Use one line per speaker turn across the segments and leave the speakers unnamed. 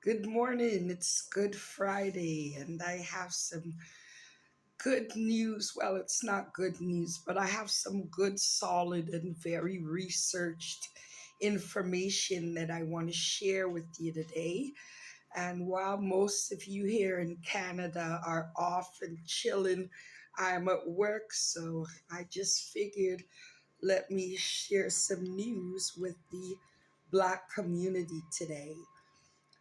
Good morning. It's Good Friday, and I have some good news. Well, it's not good news, but I have some good, solid, and very researched information that I want to share with you today. And while most of you here in Canada are off and chilling, I'm at work, so I just figured let me share some news with the Black community today.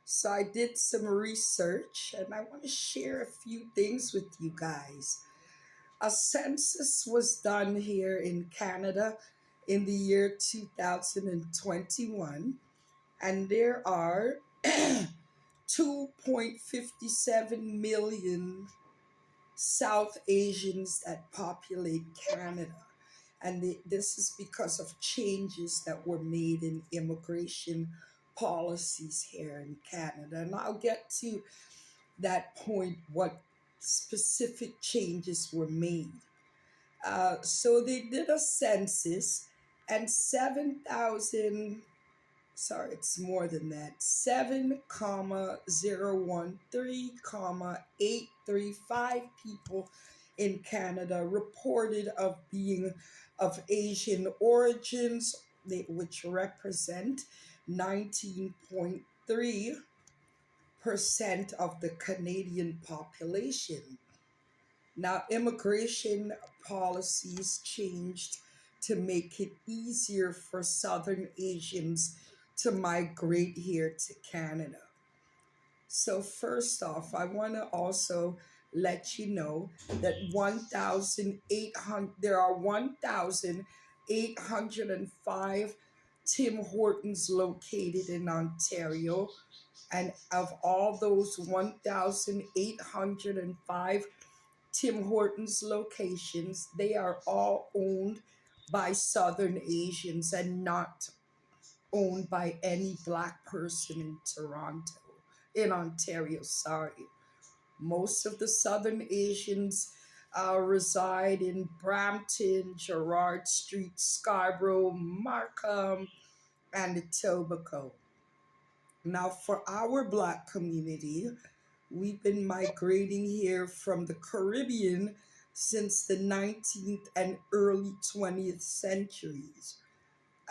So I did some research and I want to share a few things with you guys. A census was done here in Canada in the year 2021, and there are 2.57 million South Asians that populate Canada. And this is because of changes that were made in immigration policies here in Canada. And I'll get to that point, what specific changes were made. So they did a census, and 7,000, sorry, it's more than that, 7,013, 835 people in Canada reported of being of Asian origins, which represent 19.3% of the Canadian population. Now, immigration policies changed to make it easier for Southern Asians to migrate here to Canada. So, first off, I want to also let you know that 1,800 there are 1,805 Tim Hortons located in Ontario, and of all those 1,805 Tim Hortons locations, they are all owned by Southern Asians and not owned by any Black person in Ontario, sorry. Most of the Southern Asians reside in Brampton, Gerrard Street, Scarborough, Markham, and Etobicoke. Now, for our Black community, we've been migrating here from the Caribbean since the 19th and early 20th centuries.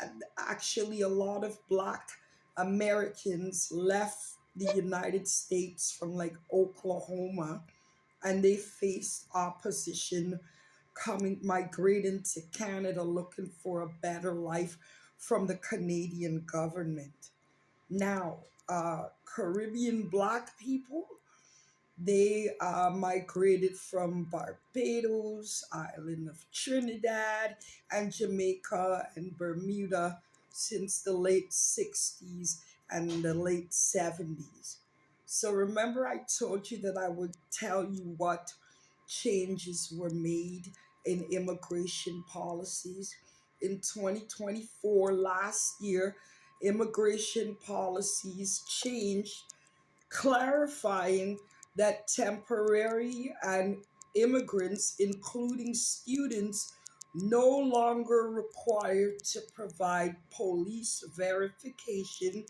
And actually, a lot of Black Americans left the United States from like Oklahoma, and they faced opposition migrating to Canada looking for a better life from the Canadian government. Now, Caribbean Black people, they migrated from Barbados, island of Trinidad, and Jamaica and Bermuda since the late 60s and the late 70s. So remember, I told you that I would tell you what changes were made in immigration policies. In 2024, last year, immigration policies changed, clarifying that temporary and immigrants, including students, no longer required to provide police verification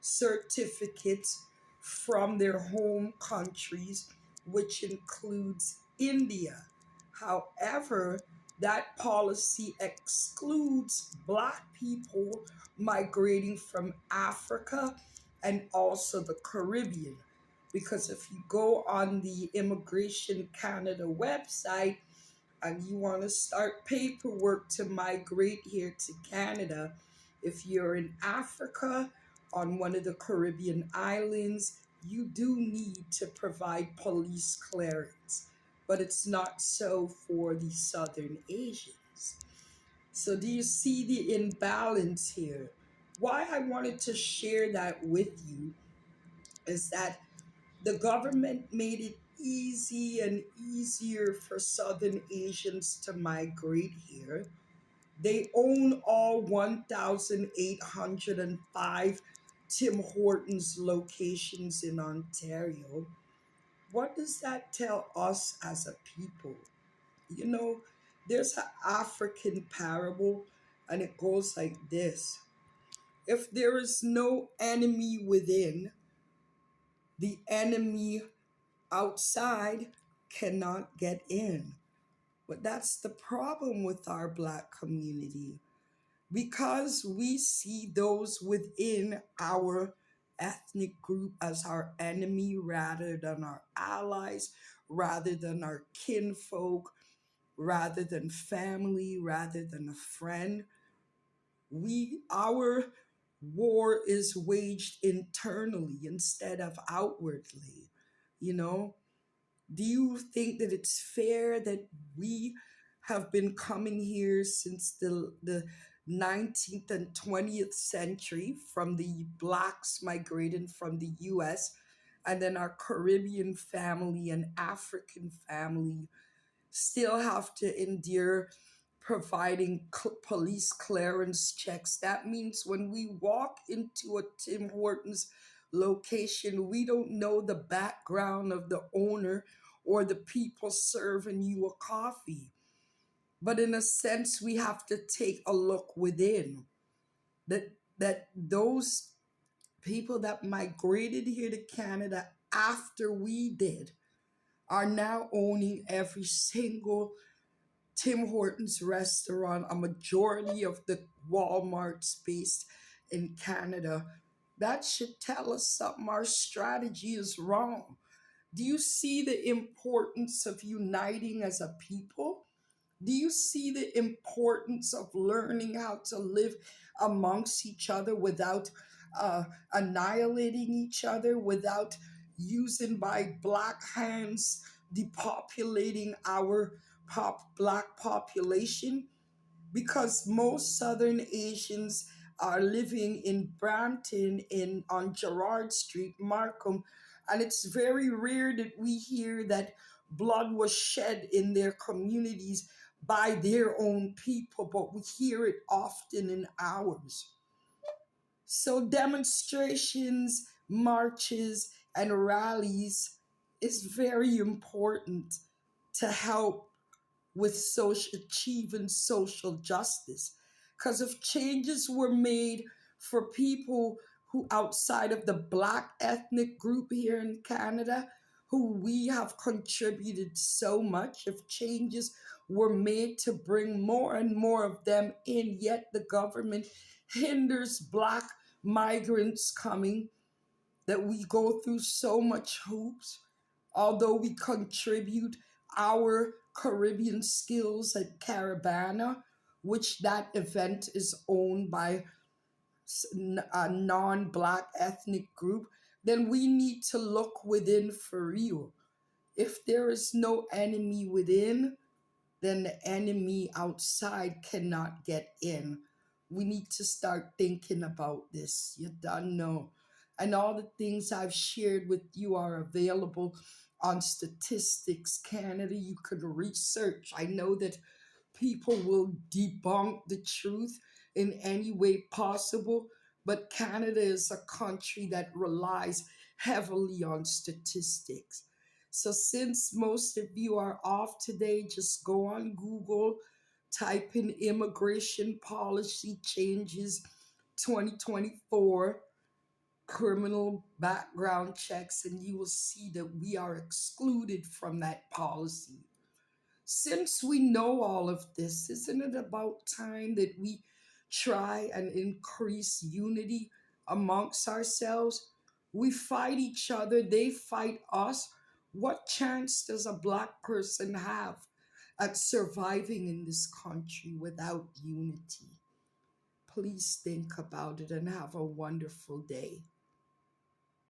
certificates from their home countries, which includes India. However, that policy excludes Black people migrating from Africa and also the Caribbean. Because if you go on the Immigration Canada website and you want to start paperwork to migrate here to Canada, if you're in Africa, on one of the Caribbean islands, you do need to provide police clearance. But it's not so for the Southern Asians. So, do you see the imbalance here? Why I wanted to share that with you is that the government made it easy and easier for Southern Asians to migrate here. They own all 1,805 Tim Hortons locations in Ontario. What does that tell us as a people? You know, there's an African parable, and it goes like this: if there is no enemy within, The enemy outside cannot get in. But that's the problem with our Black community. Because we see those within our ethnic group as our enemy rather than our allies, rather than our kinfolk, rather than family, rather than a friend. Our war is waged internally instead of outwardly. You know, do you think that it's fair that we have been coming here since the 19th and 20th century, from the blacks migrating from the US, and then our Caribbean family and African family still have to endure providing police clearance checks? That means when we walk into a Tim Hortons location, we don't know the background of the owner or the people serving you a coffee. But in a sense, we have to take a look within. That those people that migrated here to Canada after we did are now owning every single Tim Hortons restaurant, a majority of the Walmarts based in Canada. That should tell us something. Our strategy is wrong. Do you see the importance of uniting as a people? Do you see the importance of learning how to live amongst each other without annihilating each other, without using by black hands depopulating our black population? Because most Southern Asians are living in Brampton, in on Gerard Street, Markham, and it's very rare that we hear that blood was shed in their communities by their own people, but we hear it often in ours. So demonstrations, marches, and rallies is very important to help with achieving social justice. Because if changes were made for people who outside of the black ethnic group here in Canada, who we have contributed so much, if changes were made to bring more and more of them in, yet the government hinders black migrants coming, that we go through so much hoops, although we contribute our Caribbean skills at Caravana, which that event is owned by a non-black ethnic group, then we need to look within for real. If there is no enemy within, then the enemy outside cannot get in. We need to start thinking about this. You don't know. And all the things I've shared with you are available on Statistics Canada. You could research. I know that people will debunk the truth in any way possible, but Canada is a country that relies heavily on statistics. So, since most of you are off today, just go on Google, type in immigration policy changes 2024 criminal background checks, and you will see that we are excluded from that policy. Since we know all of this, isn't it about time that we try and increase unity amongst ourselves? We fight each other, they fight us. What chance does a black person have at surviving in this country without unity? Please think about it and have a wonderful day.